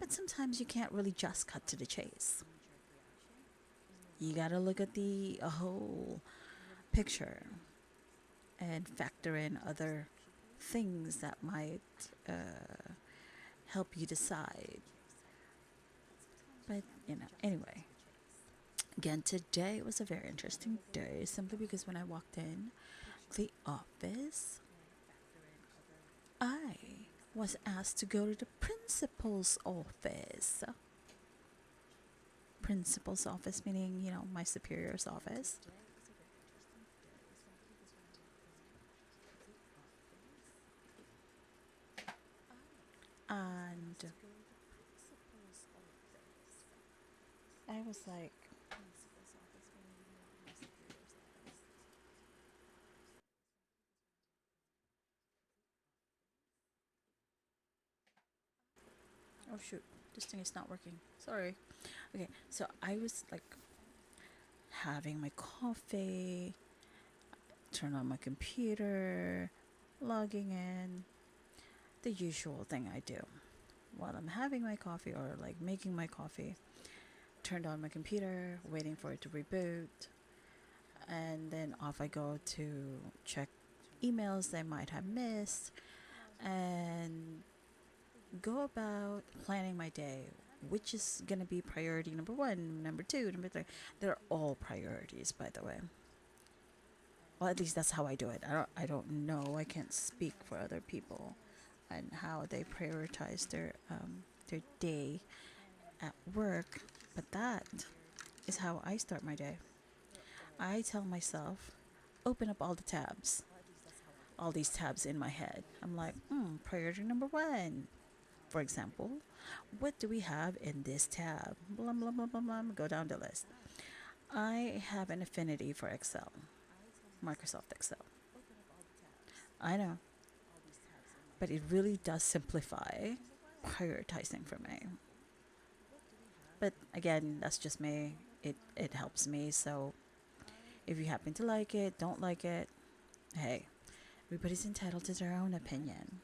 But sometimes you can't really just cut to the chase. You gotta look at the whole picture and factor in other things that might help you decide. But, anyway, again, today was a very interesting day simply because when I walked in the office, I was asked to go to the principal's office. Principal's office meaning, my superior's office. And I was like, oh shoot, this thing is not working. Sorry. Okay, so I was like having my coffee, turn on my computer, logging in, the usual thing I do while I'm having my coffee or like making my coffee. Turned on my computer, waiting for it to reboot, and then off I go to check emails I might have missed and go about planning my day, which is going to be priority number one, number two, number three. They're all priorities, by the way. Well, at least that's how I do it. I don't know. I can't speak for other people and how they prioritize their day at work, but that is how I start my day. I tell myself, open up all the tabs, all these tabs in my head. I'm like, priority number one. For example, what do we have in this tab? Blah, blah, blah, blah, blah. Go down the list. I have an affinity for Excel, Microsoft Excel. I know, but it really does simplify prioritizing for me. But again, that's just me. It helps me. So if you happen to like it, don't like it, hey, everybody's entitled to their own opinion.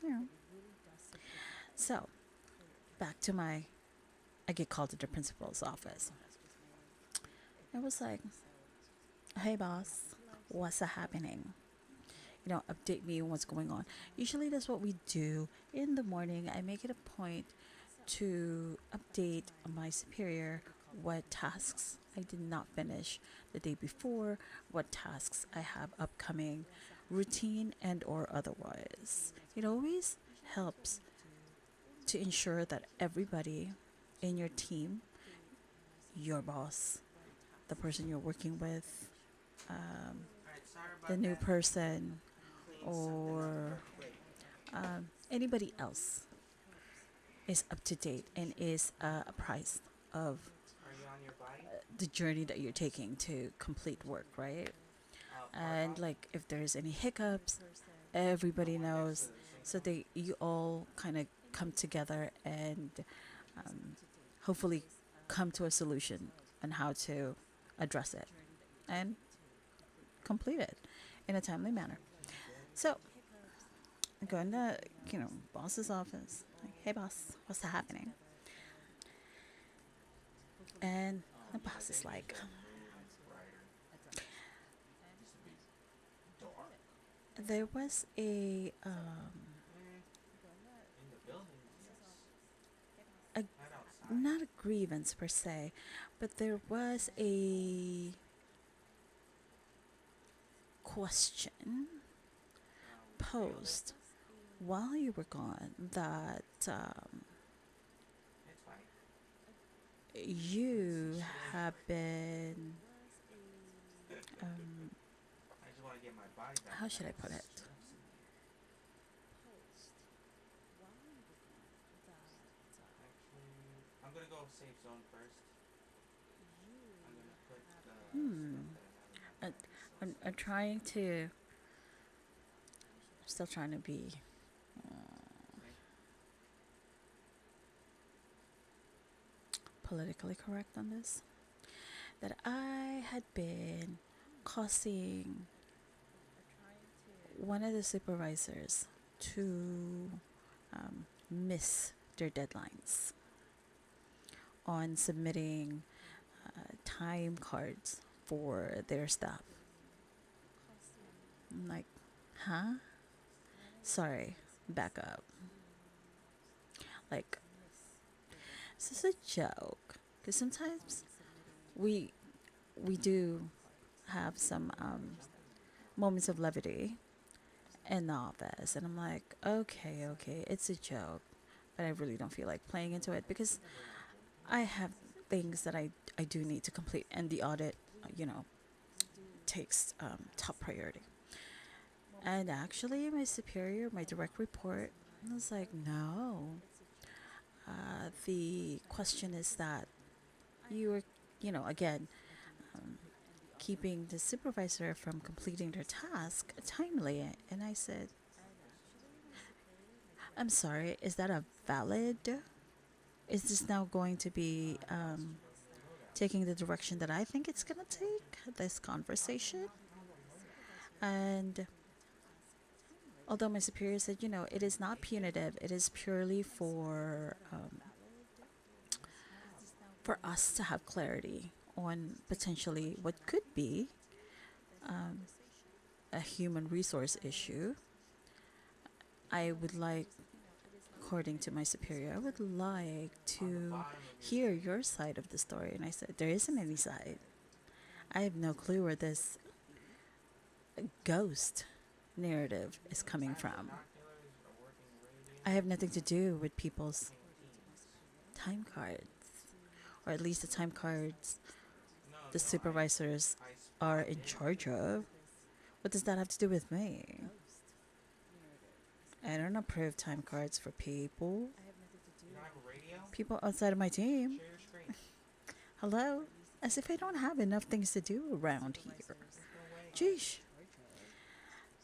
Yeah. So back to I get called to the principal's office. It was like, hey boss, what's happening? Update me on what's going on. Usually that's what we do in the morning. I make it a point to update my superior what tasks I did not finish the day before, what tasks I have upcoming, routine and or otherwise. It always helps to ensure that everybody in your team, your boss, the person you're working with, um, the new person, or anybody else is up to date and is apprised of the journey that you're taking to complete work, right? And like if there's any hiccups, everybody knows. So you all kind of come together and um, hopefully come to a solution on how to address it and complete it in a timely manner. So I go into boss's office. Like, hey boss, what's happening? And the boss is like, there was a not a grievance per se, but there was a question posed while you were gone that you have been um, how should I put it? Hmm. I, I'm trying to, still trying to be politically correct on this. That I had been causing one of the supervisors to miss their deadlines on submitting time cards for their staff. I'm like, huh? Sorry, back up. Like, is this a joke? Because sometimes we we do have some moments of levity in the office, and I'm like, okay, okay, it's a joke, but I really don't feel like playing into it because I have things that I do need to complete, and the audit, you know, takes top priority. And actually, my superior, my direct report, was like, no. The question is that you are, again, um, keeping the supervisor from completing their task timely. And I said, I'm sorry, is that a valid? Is this now going to be taking the direction that I think it's going to take this conversation? And although my superior said, it is not punitive, it is purely for us to have clarity on potentially what could be um, a human resource issue. I would like, according to my superior, I would like to hear your side of the story. And I said, there isn't any side. I have no clue where this ghost narrative is coming from. I have nothing to do with people's time cards, or at least the time cards the supervisors are in charge of. What does that have to do with me? I don't approve time cards for people outside of my team. Hello? As if I don't have enough things to do around here. Jeesh.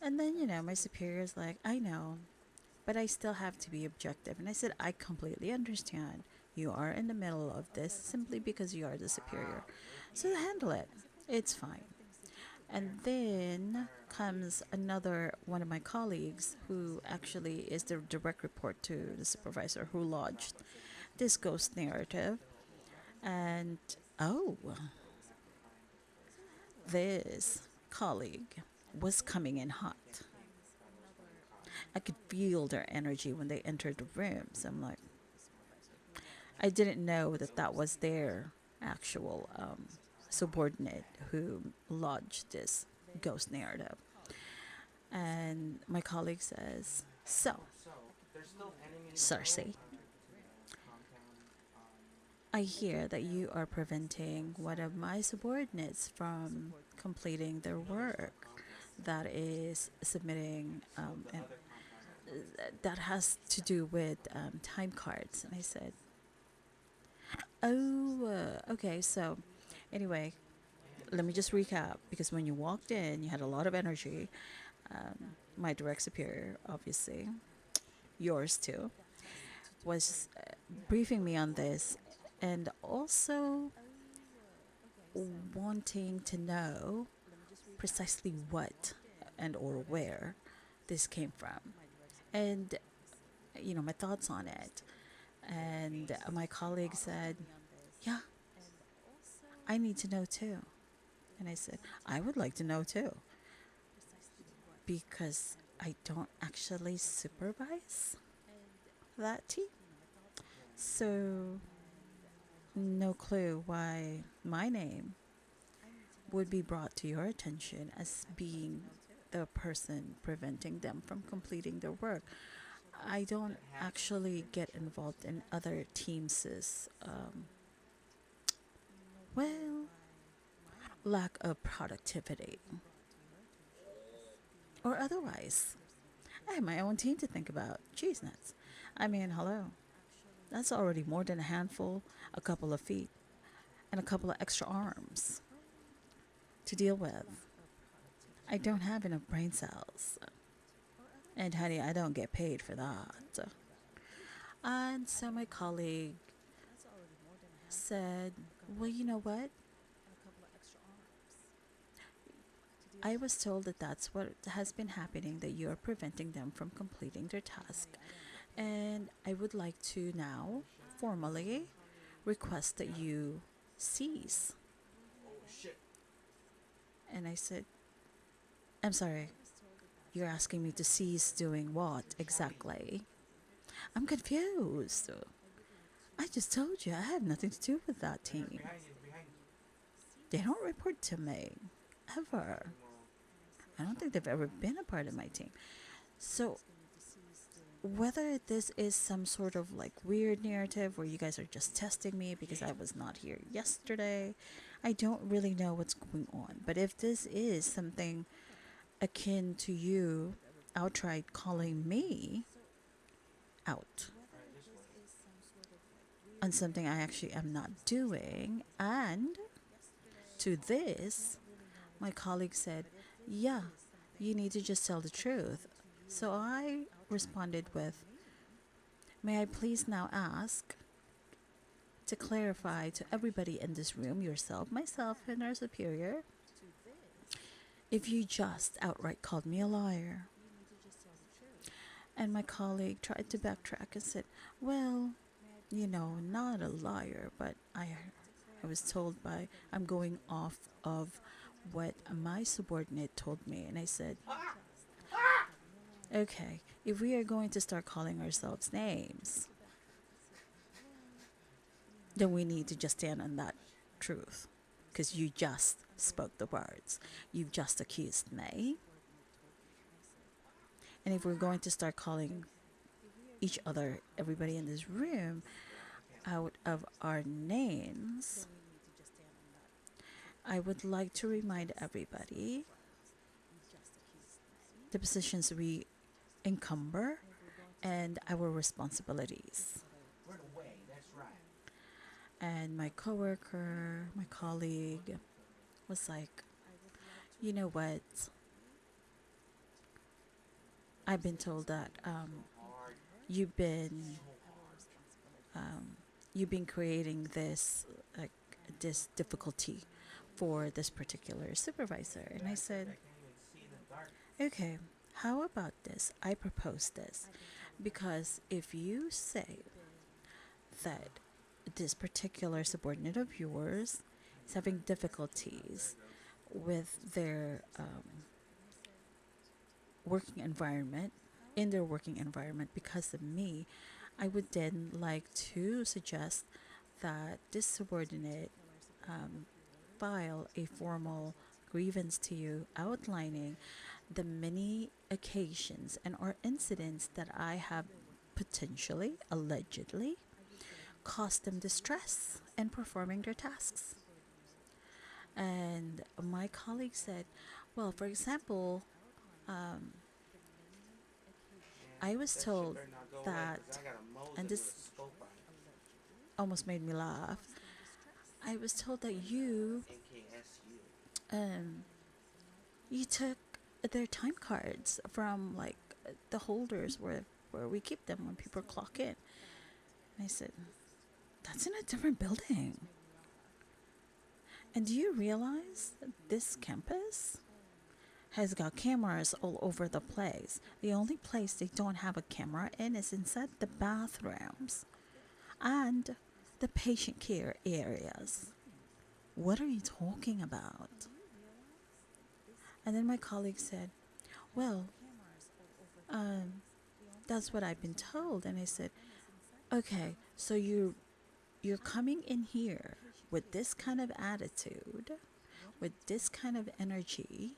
And then, my superior's like, I know, but I still have to be objective. And I said, I completely understand. You are in the middle of this simply because you are the superior. So handle it. It's fine. And then comes another one of my colleagues who actually is the direct report to the supervisor who lodged this ghost narrative. And oh, this colleague was coming in hot. I could feel their energy when they entered the room. So I'm like, I didn't know that that was their actual subordinate who lodged this ghost narrative. And my colleague says, so, Cersei, I hear that you are preventing one of my subordinates from completing their work. That is submitting, and that has to do with time cards. And I said, oh, okay. So, anyway, let me just recap because when you walked in, you had a lot of energy. My direct superior, obviously, yours too, was briefing me on this and also wanting to know precisely what and or where this came from. And, my thoughts on it. And my colleague said, yeah, I need to know too. And I said, I would like to know too. Because I don't actually supervise that team. So, no clue why my name would be brought to your attention as being the person preventing them from completing their work. I don't actually get involved in other teams' well, lack of productivity or otherwise. I have my own team to think about. Cheese nuts. I mean, hello. That's already more than a handful, a couple of feet, and a couple of extra arms to deal with. I don't have enough brain cells. And honey, I don't get paid for that. And so my colleague said, well, you know what? I was told that that's what has been happening, that you are preventing them from completing their task And I would like to now formally request that you cease. And I said, I'm sorry, you're asking me to cease doing what exactly? I'm confused. I just told you I had nothing to do with that team. They don't report to me. Ever. I don't think they've ever been a part of my team. So, whether this is some sort of like weird narrative where you guys are just testing me because I was not here yesterday, I don't really know what's going on. But if this is something akin to you outright calling me out on something I actually am not doing, and to this, my colleague said, yeah, you need to just tell the truth. So I responded with, may I please now ask to clarify to everybody in this room, yourself, myself, and our superior, if you just outright called me a liar. And my colleague tried to backtrack and said, well, not a liar, but I was told I'm going off of what my subordinate told me. And I said, okay, if we are going to start calling ourselves names, then we need to just stand on that truth. Because you just spoke the words. You've just accused me. And if we're going to start calling each other, everybody in this room, out of our names, I would like to remind everybody the positions we encumber and our responsibilities. And my coworker, my colleague was like, you know what? I've been told that you've been you've been creating this difficulty for this particular supervisor. And I said, okay, how about this? I propose this. Because if you say that this particular subordinate of yours is having difficulties with their working environment, in their working environment because of me, I would then like to suggest that this subordinate file a formal grievance to you outlining the many occasions and or incidents that I have potentially, allegedly, caused them distress in performing their tasks. And my colleague said, well, for example, I was told that, and this almost made me laugh, I was told that um, you took their time cards from like the holders where we keep them when people clock in. And I said, that's in a different building. And do you realize that this campus has got cameras all over the place? The only place they don't have a camera in is inside the bathrooms and the patient care areas. What are you talking about? And then my colleague said, well, that's what I've been told. And I said, okay, so you're coming in here with this kind of attitude, with this kind of energy,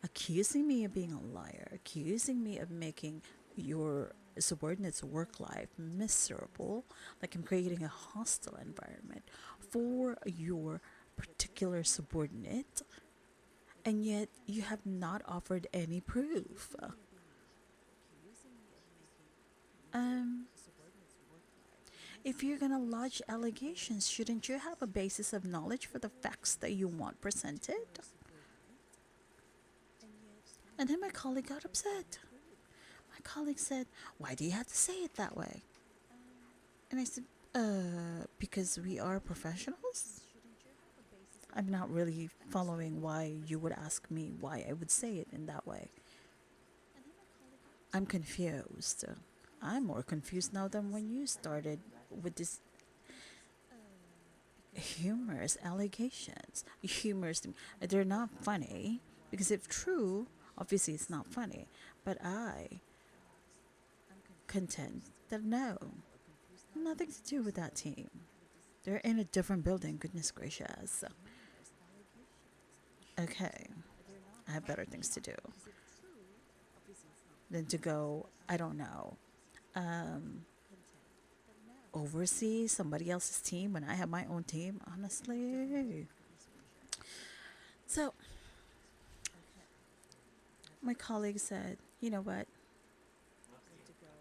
accusing me of being a liar, accusing me of making your subordinates' work life miserable, like I'm creating a hostile environment for your particular subordinate, and yet you have not offered any proof. Um, if you're gonna lodge allegations, shouldn't you have a basis of knowledge for the facts that you want presented? And then my colleague got upset. My colleague said, why do you have to say it that way? And I said, because we are professionals? I'm not really following why you would ask me why I would say it in that way. I'm confused. I'm more confused now than when you started with this humorous allegations. Humorous, they're not funny because if true, obviously it's not funny. But I contend that no, nothing to do with that team. They're in a different building, goodness gracious. Okay, I have better things to do than to go, I don't know, um, oversee somebody else's team when I have my own team, honestly. So, my colleague said, you know what?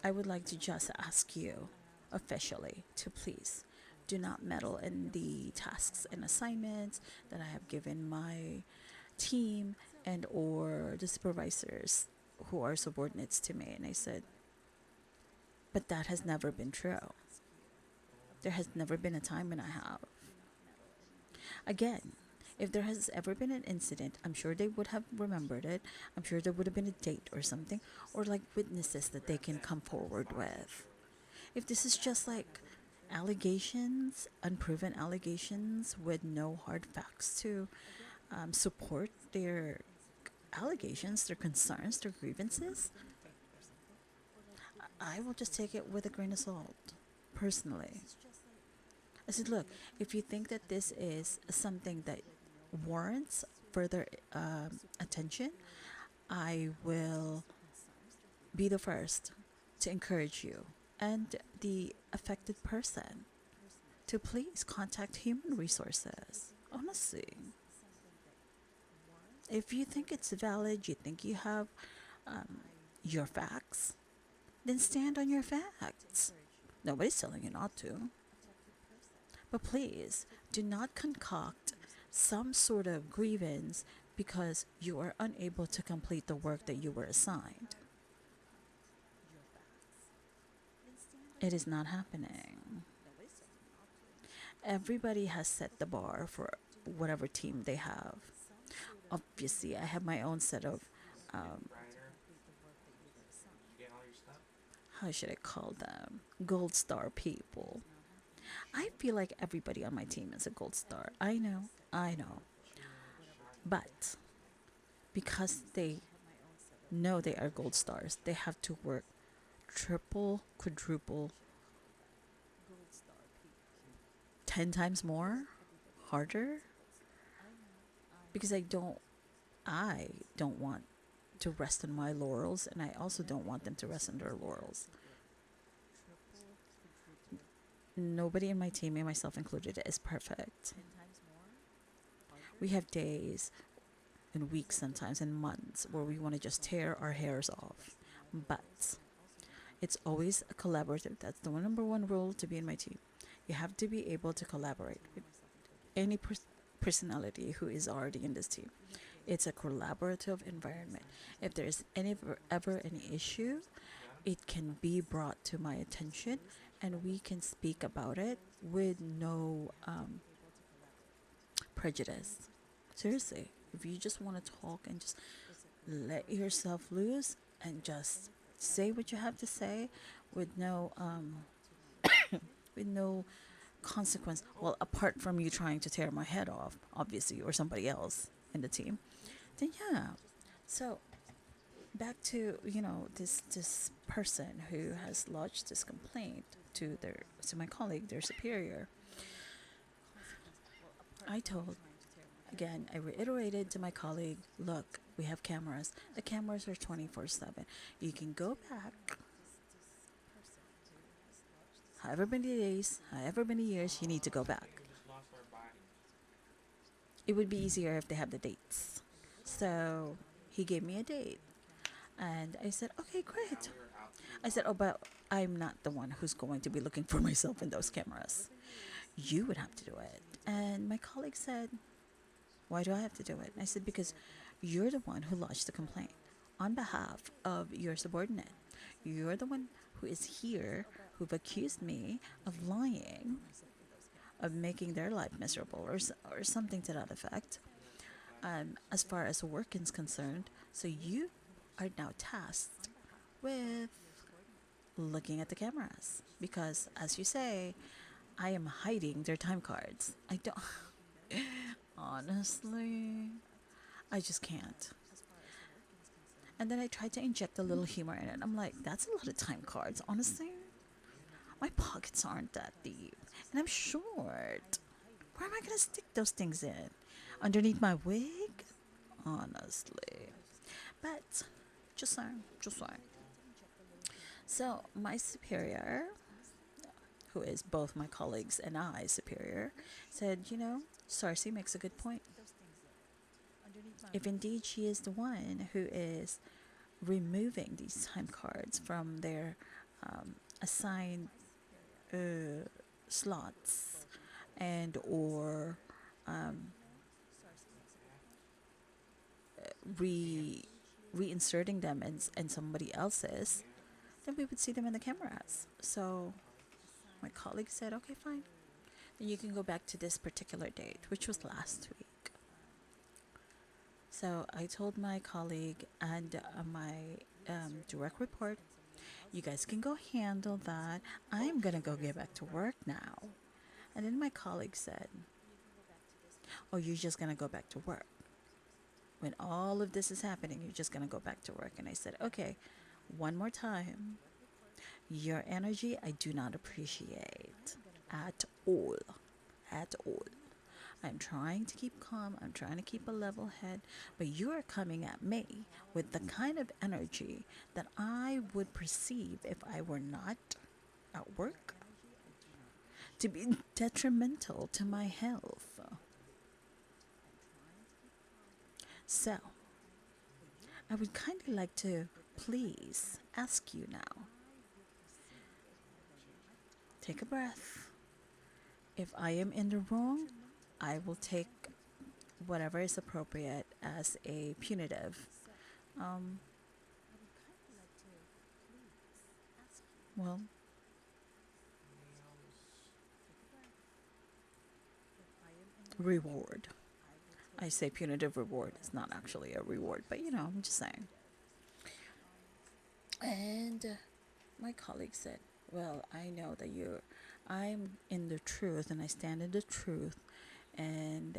I would like to just ask you officially to please do not meddle in the tasks and assignments that I have given my team and or the supervisors who are subordinates to me. And I said, but that has never been true. There has never been a time when I have. Again, if there has ever been an incident, I'm sure they would have remembered it. I'm sure there would have been a date or something, or like witnesses that they can come forward with. If this is just like allegations, unproven allegations with no hard facts to support their allegations, their concerns, their grievances, I will just take it with a grain of salt, personally. I said, look, if you think that this is something that warrants further attention, I will be the first to encourage you and the affected person to please contact human resources. Honestly, if you think it's valid, you think you have your facts, then stand on your facts. Nobody's telling you not to. But please do not concoct some sort of grievance because you are unable to complete the work that you were assigned. It is not happening. Everybody has set the bar for whatever team they have. Obviously, I have my own set of, um, how should I call them? Gold star people. I feel like everybody on my team is a gold star. I know. But because they know they are gold stars, they have to work triple, quadruple, 10 times more harder because I don't want to rest on my laurels and I also don't want them to rest on their laurels. Nobody in my team, and myself included, is perfect. We have days and weeks sometimes and months where we want to just tear our hairs off. But it's always a collaborative. That's the number one rule to be in my team. You have to be able to collaborate with any personality who is already in this team. It's a collaborative environment. If there's ever any issue, it can be brought to my attention and we can speak about it with no prejudice. Seriously, if you just want to talk and just let yourself loose and just say what you have to say with no with no consequence. Well, apart from you trying to tear my head off, obviously, or somebody else in the team, then yeah. So back to this person who has lodged this complaint to my colleague, their superior. I told again, I reiterated to my colleague, look, we have cameras. The cameras are 24/7. You can go back however many days, however many years you need to go back. It would be easier if they have the dates. So he gave me a date. And I said, okay, great. I said, oh, but I'm not the one who's going to be looking for myself in those cameras. You would have to do it. And my colleague said, why do I have to do it? And I said, because you're the one who lodged the complaint on behalf of your subordinate. You're the one who is here who've accused me of lying, of making their life miserable, or something to that effect, as far as work is concerned. So you are now tasked with looking at the cameras because, as you say, I am hiding their time cards. I don't, honestly, I just can't. And then I tried to inject a little humor in it. I'm like, that's a lot of time cards, honestly. My pockets aren't that deep, and I'm short. Where am I gonna stick those things in? Underneath my wig? Honestly. But, just saying. So, my superior, who is both my colleagues and I superior, said, Sarcy makes a good point. If indeed she is the one who is removing these time cards from their assigned uh, slots and or re reinserting them in somebody else's, then we would see them in the cameras. So my colleague said, okay, fine. Then you can go back to this particular date, which was last week. So I told my colleague and my direct report, you guys can go handle that. I'm going to go get back to work now. And then my colleague said, oh, you're just going to go back to work. When all of this is happening, you're just going to go back to work. And I said, okay, one more time. Your energy, I do not appreciate at all. At all. I'm trying to keep calm. I'm trying to keep a level head. But you are coming at me with the kind of energy that I would perceive if I were not at work to be detrimental to my health. So, I would kind of like to please ask you now. Take a breath. If I am in the wrong, I will take whatever is appropriate as a punitive. Um, well, reward. I say punitive reward. It's not actually a reward, but I'm just saying. And my colleague said, well, I know that I'm in the truth and I stand in the truth. And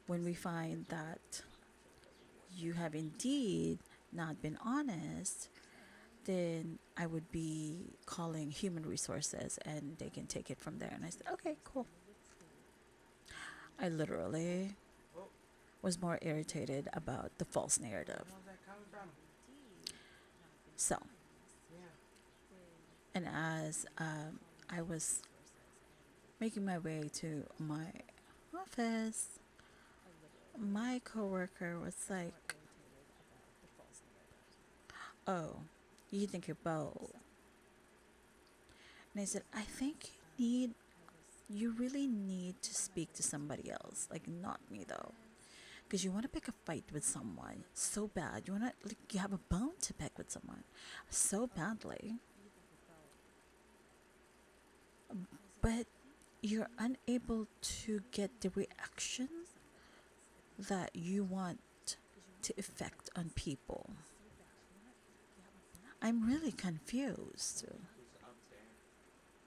when we find that you have indeed not been honest, then I would be calling human resources and they can take it from there. And I said, okay, cool. I literally was more irritated about the false narrative. So, and as I was making my way to my office, my coworker was like, oh, you think you're bold. And I said, I think you really need to speak to somebody else, like not me though. Because you want to pick a fight with someone so bad. You have a bone to pick with someone so badly. But you're unable to get the reaction that you want to effect on people. I'm really confused.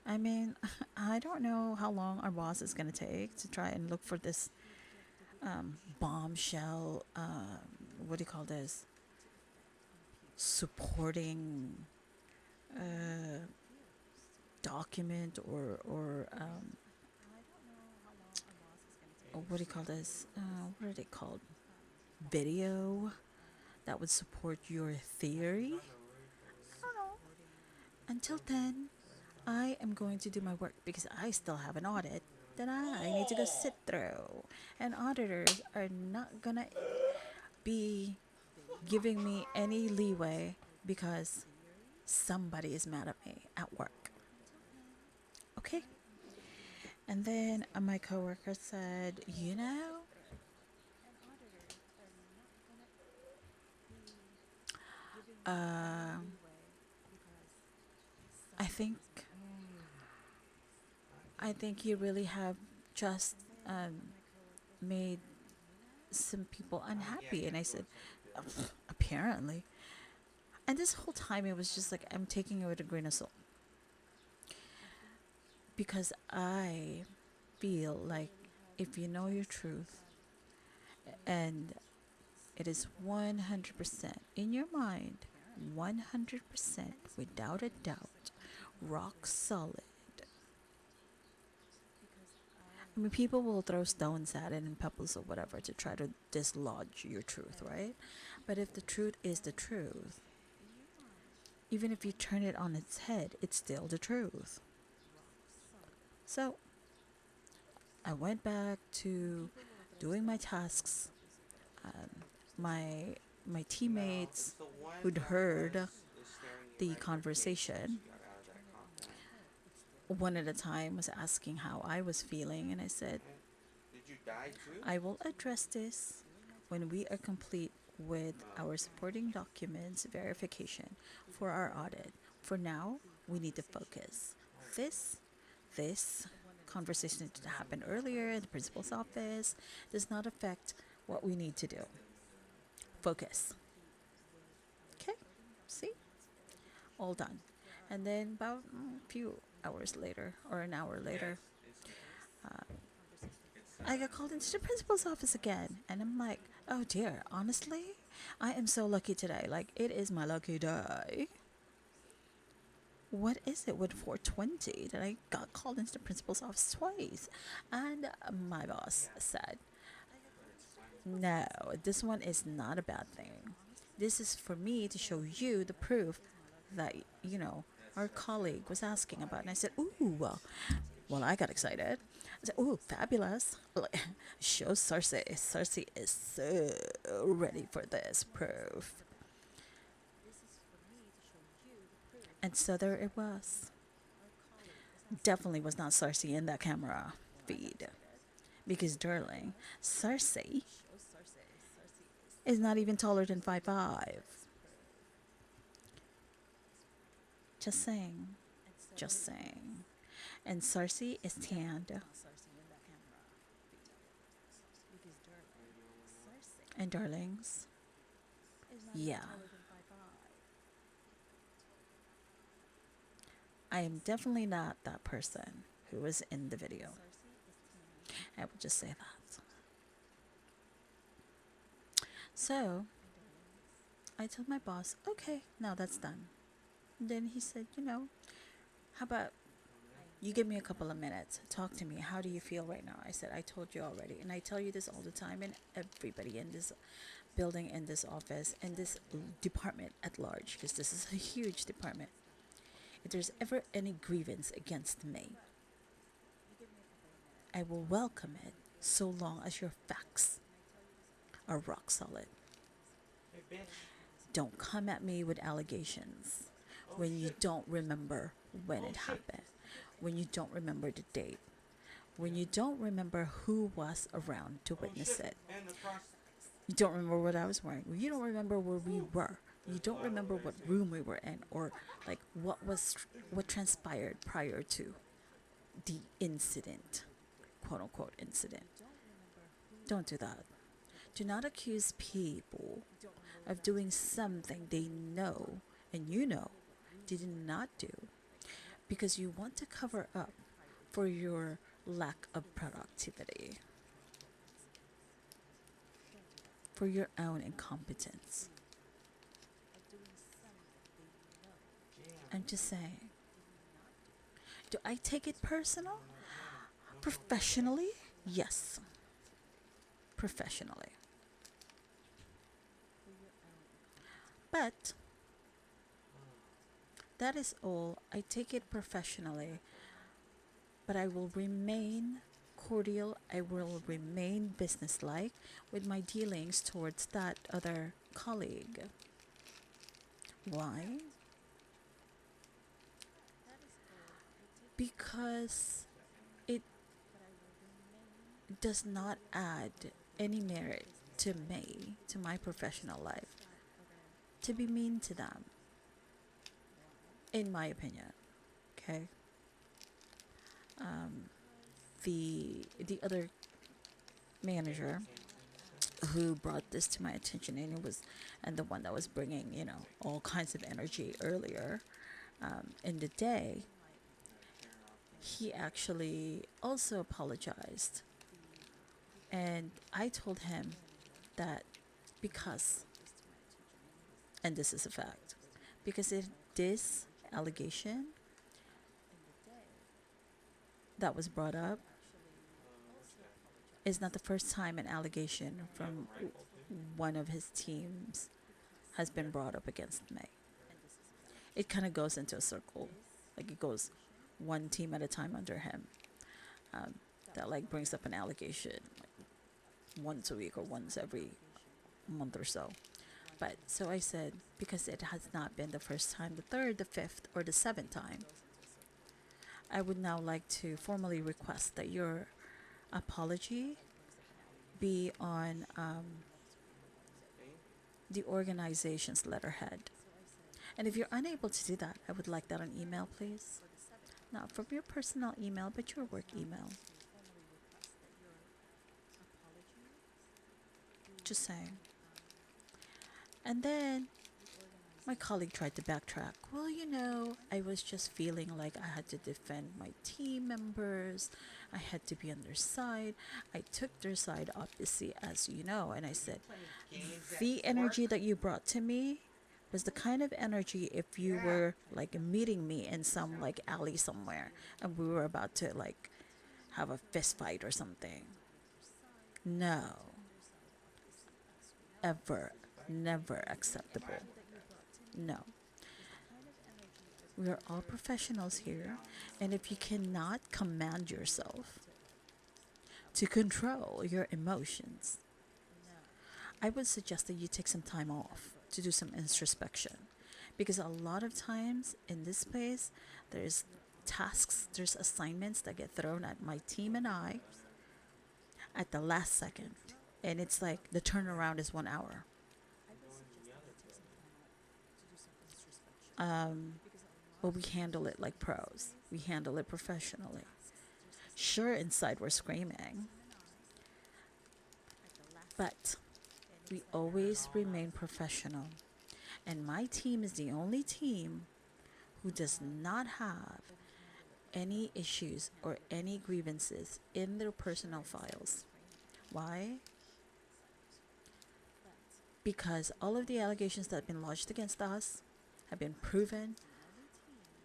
I mean, I don't know how long our boss is going to take to try and look for this bombshell, what do you call this? Supporting document or what do you call this? What are they called? Video that would support your theory? I don't know. Until then, I am going to do my work because I still have an audit that I need to go sit through. And auditors are not gonna be giving me any leeway because somebody is mad at me at work. Okay? And then my coworker said, um, I think you really have just made some people unhappy. And I said, apparently. And this whole time it was just like I'm taking it with a grain of salt because I feel like if you know your truth and it is 100% in your mind, 100% without a doubt, rock solid. I mean, people will throw stones at it and pebbles or whatever to try to dislodge your truth, right? But if the truth is the truth, even if you turn it on its head, it's still the truth. So I went back to doing my tasks. My my teammates who'd heard the conversation one at a time was asking how I was feeling, and I said, I will address this when we are complete with our supporting documents verification for our audit. For now, we need to focus. This this conversation that happened earlier in the principal's office does not affect what we need to do. Focus. Okay? See? All done. And then about a few hours later or an hour later, I got called into the principal's office again. And I'm like, oh dear, honestly, I am so lucky today. Like, it is my lucky day. What is it with 420 that I got called into the principal's office twice? And my boss said, no, this one is not a bad thing. This is for me to show you the proof that, you know, our colleague was asking about. And I said, ooh, well, I got excited. I said, ooh, fabulous. Like, show Cersei. Cersei is so ready for this proof. And so there it was. Definitely was not Cersei in that camera feed. Because, darling, Cersei is not even taller than 5'5". Just saying. Just saying. And Cersei is tanned. And darlings, yeah. I am definitely not that person who was in the video. I will just say that. So, I told my boss, okay, now that's done. And then he said, how about you give me a couple of minutes, talk to me. How do you feel right now? I said, I told you already. And I tell you this all the time, and everybody in this building, in this office, in this department at large, because this is a huge department. If there's ever any grievance against me, I will welcome it so long as your facts are rock solid. Don't come at me with allegations when you don't remember when it happened, when you don't remember the date, when you don't remember who was around to witness it. You don't remember what I was wearing. You don't remember where we were. You don't remember what room we were in, or like what transpired prior to the incident, quote unquote incident. Don't do that. Do not accuse people of doing something they know and you know did not do because you want to cover up for your lack of productivity, for your own incompetence. I'm just saying. Do I take it personal? Professionally? Yes. Professionally. But that is all. I take it professionally. But I will remain cordial. I will remain businesslike with my dealings towards that other colleague. Why? Because it does not add any merit to me, to my professional life, to be mean to them, in my opinion. Okay. The other manager who brought this to my attention, and it was, and the one that was bringing, all kinds of energy earlier in the day. He actually also apologized, and I told him that because, and this is a fact, because if this allegation that was brought up is not the first time an allegation from one of his teams has been brought up against me. It kind of goes into a circle, like it goes one team at a time under him. Um, that like brings up an allegation like once a week or once every month or so. But so I said, because it has not been the first time, the third, the fifth, or the seventh time, I would now like to formally request that your apology be on the organization's letterhead. And if you're unable to do that, I would like that on email, please. Not from your personal email, but your work email. Just saying. And then my colleague tried to backtrack. Well, I was just feeling like I had to defend my team members. I had to be on their side. I took their side, obviously, as you know. And I said, the energy that you brought to me was the kind of energy if you were like meeting me in some like alley somewhere and we were about to like have a fist fight or something. No, ever, never acceptable. No. We are all professionals here, and if you cannot command yourself to control your emotions, I would suggest that you take some time off to do some introspection. Because a lot of times in this place, there's tasks, there's assignments that get thrown at my team and I at the last second. And it's like the turnaround is 1 hour. But we handle it like pros. We handle it professionally. Sure, inside we're screaming, but we always remain professional. And my team is the only team who does not have any issues or any grievances in their personal files. Why? Because all of the allegations that have been lodged against us have been proven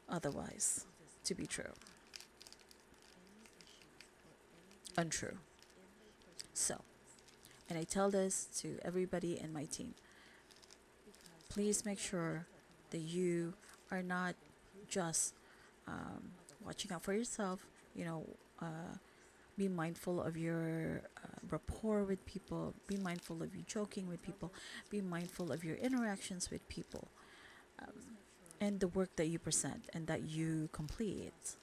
otherwise to be true. Untrue. So, and I tell this to everybody in my team, please make sure that you are not just watching out for yourself, be mindful of your rapport with people, be mindful of you joking with people, be mindful of your interactions with people, and the work that you present and that you complete.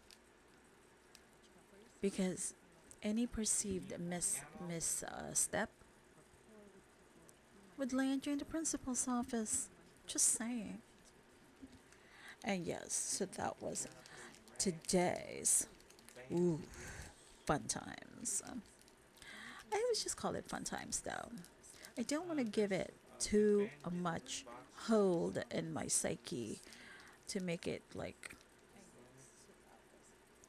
Because any perceived misstep would land you in the principal's office. Just saying. And yes, so that was today's fun times. I always just call it fun times though. I don't want to give it too much hold in my psyche to make it like,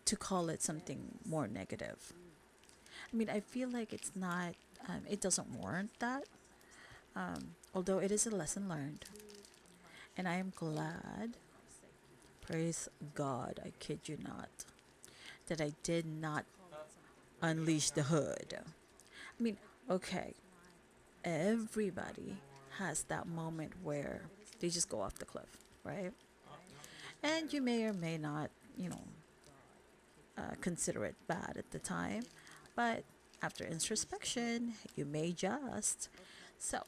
to call it something more negative. I mean, I feel like it's not, it doesn't warrant that. Although it is a lesson learned. And I am glad, praise God, I kid you not, that I did not unleash the hood. I mean, okay, everybody has that moment where they just go off the cliff, right? And you may or may not, consider it bad at the time, but after introspection, you may just. So,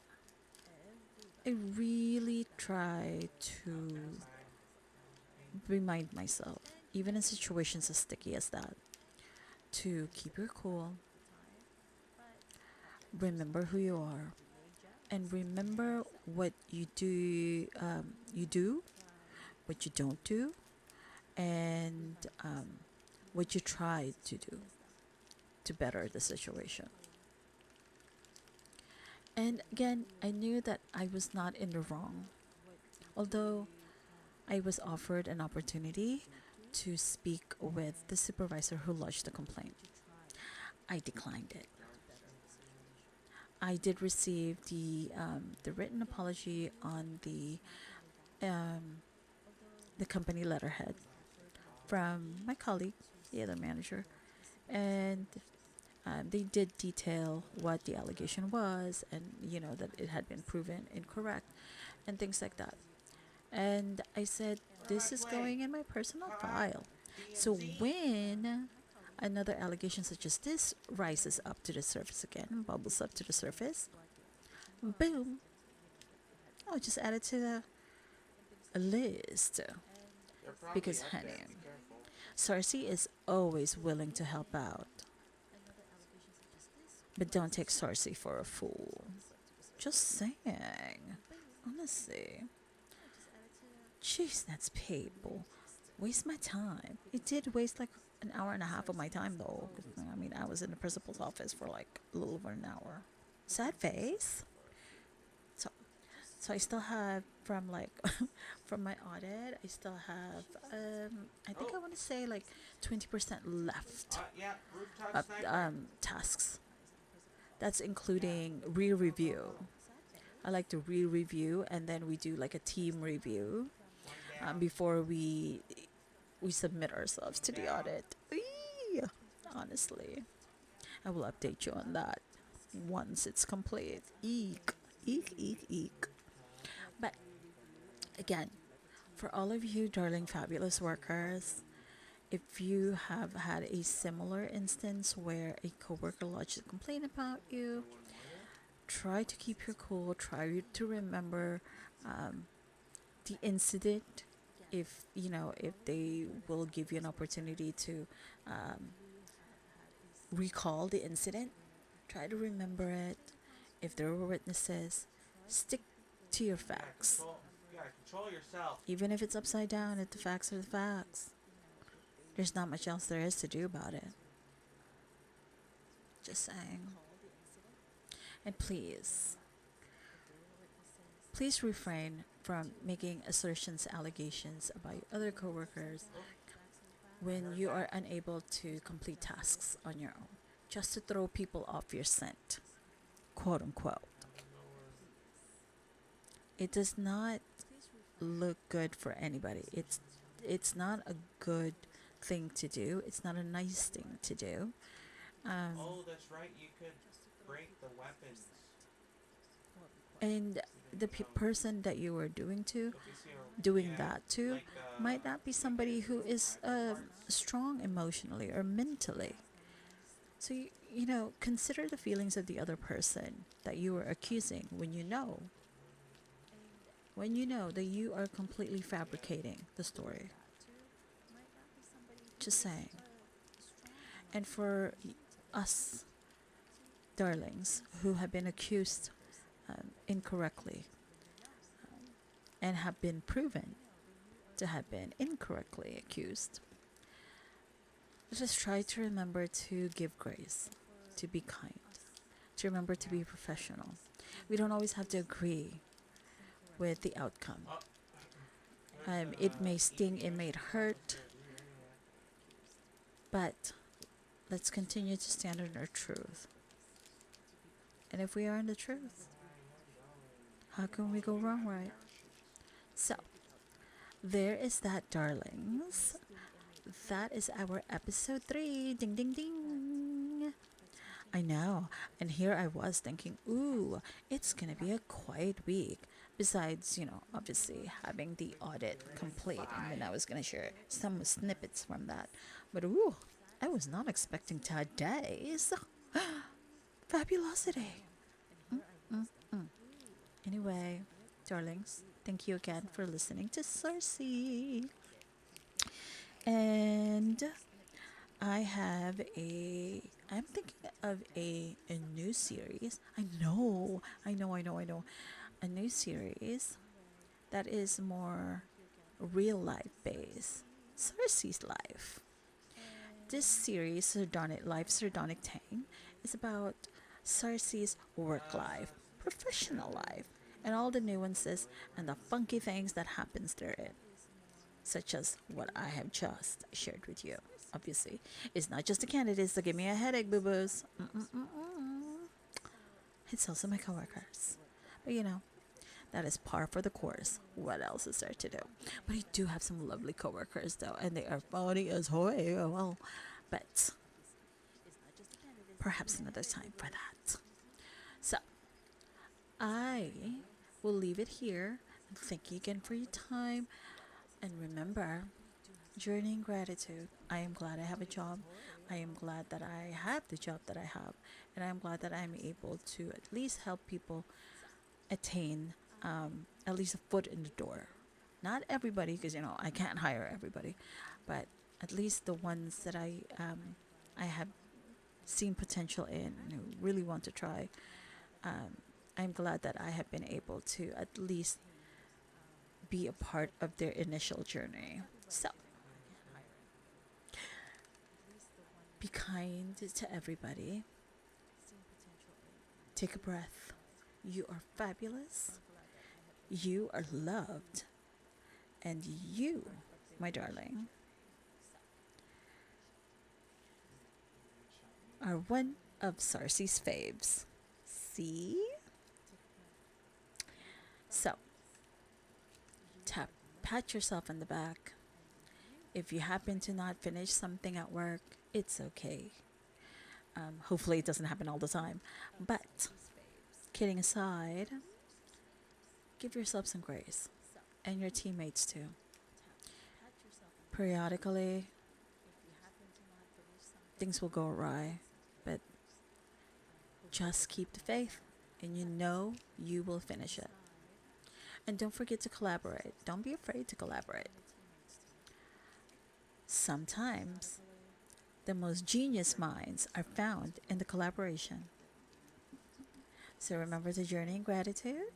I really try to remind myself, even in situations as sticky as that, to keep your cool, remember who you are, and remember what you do, what you don't do, and what you try to do to better the situation. And again, I knew that I was not in the wrong. Although I was offered an opportunity to speak with the supervisor who lodged the complaint, I declined it. I did receive the written apology on um, the company letterhead from my colleague, the other manager, and they did detail what the allegation was, and that it had been proven incorrect, and things like that. And I said, this is going in my personal file. So when another allegation such as this rises up to the surface again, bubbles up to the surface, boom, I'll just add it to the list. Because, honey, Sarsi is always willing to help out. But don't take Sarsi for a fool. Just saying. Honestly. Jeez, that's painful. Waste my time. It did waste like an hour and a half of my time though. I mean, I was in the principal's office for like a little over an hour. Sad face. So, so I still have from like from my audit. I still have I think I want to say like 20% left of tasks. That's including re-review. I like to re-review, and then we do like a team review before we submit ourselves to the audit. Eee! Honestly, I will update you on that once it's complete. Eek, eek, eek, eek. But again, for all of you darling fabulous workers, if you have had a similar instance where a coworker lodged a complaint about you, try to keep your cool. Try to remember the incident. If they will give you an opportunity to recall the incident, try to remember it. If there were witnesses, stick to your facts. Even if it's upside down, if the facts are the facts, there's not much else there is to do about it. Just saying. And please refrain from making assertions, allegations about your other coworkers when you are unable to complete tasks on your own, just to throw people off your scent, quote unquote. It does not look good for anybody. It's not a good thing to do. It's not a nice thing to do. That's right. You could break the weapons. And the person that you are doing that to might not be somebody who is strong emotionally or mentally. So consider the feelings of the other person that you are accusing when you know that you are completely fabricating the story. Just saying. And for us darlings who have been accused incorrectly and have been proven to have been incorrectly accused, just try to remember to give grace, to be kind, to remember to be professional. We don't always have to agree with the outcome. It may sting, it may hurt, but let's continue to stand in our truth. And if we are in the truth, how can we go wrong, right? So, there is that, darlings. That is our episode 3. Ding, ding, ding. I know. And here I was thinking, ooh, it's going to be a quiet week. Besides, obviously having the audit complete. And then I was going to share some snippets from that. But ooh, I was not expecting to have days. Fabulosity. Mm-mm-mm. Anyway, darlings, thank you again for listening to Cersei. And I'm thinking of a new series. I know. A new series that is more real life based. Cersei's life. This series, Sardonic Life, Sardonic Tang, is about Cersei's work life, professional life and all the nuances and the funky things that happens therein, such as what I have just shared with you. Obviously, it's not just the candidates that give me a headache, boo boos. It's also my coworkers. But that is par for the course. What else is there to do? But I do have some lovely coworkers though, and they are funny as hell. But perhaps another time for that. So I will leave it here. And thank you again for your time. And remember, journey in gratitude. I am glad I have a job. I am glad that I have the job that I have. And I'm glad that I'm able to at least help people attain at least a foot in the door. Not everybody, because I can't hire everybody, but at least the ones that I have seen potential in and who really want to try. I'm glad that I have been able to at least be a part of their initial journey. So be kind to everybody. Take a breath. You are fabulous. You are loved. And you, my darling, are one of Sarcy's faves. See? So, pat yourself on the back. If you happen to not finish something at work, it's okay. Hopefully, it doesn't happen all the time. But, kidding aside, give yourself some grace. And your teammates too. Periodically, things will go awry. But just keep the faith. And you will finish it. And don't forget to collaborate. Don't be afraid to collaborate. Sometimes the most genius minds are found in the collaboration. So remember the journey in gratitude.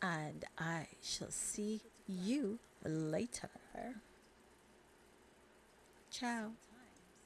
And I shall see you later. Ciao.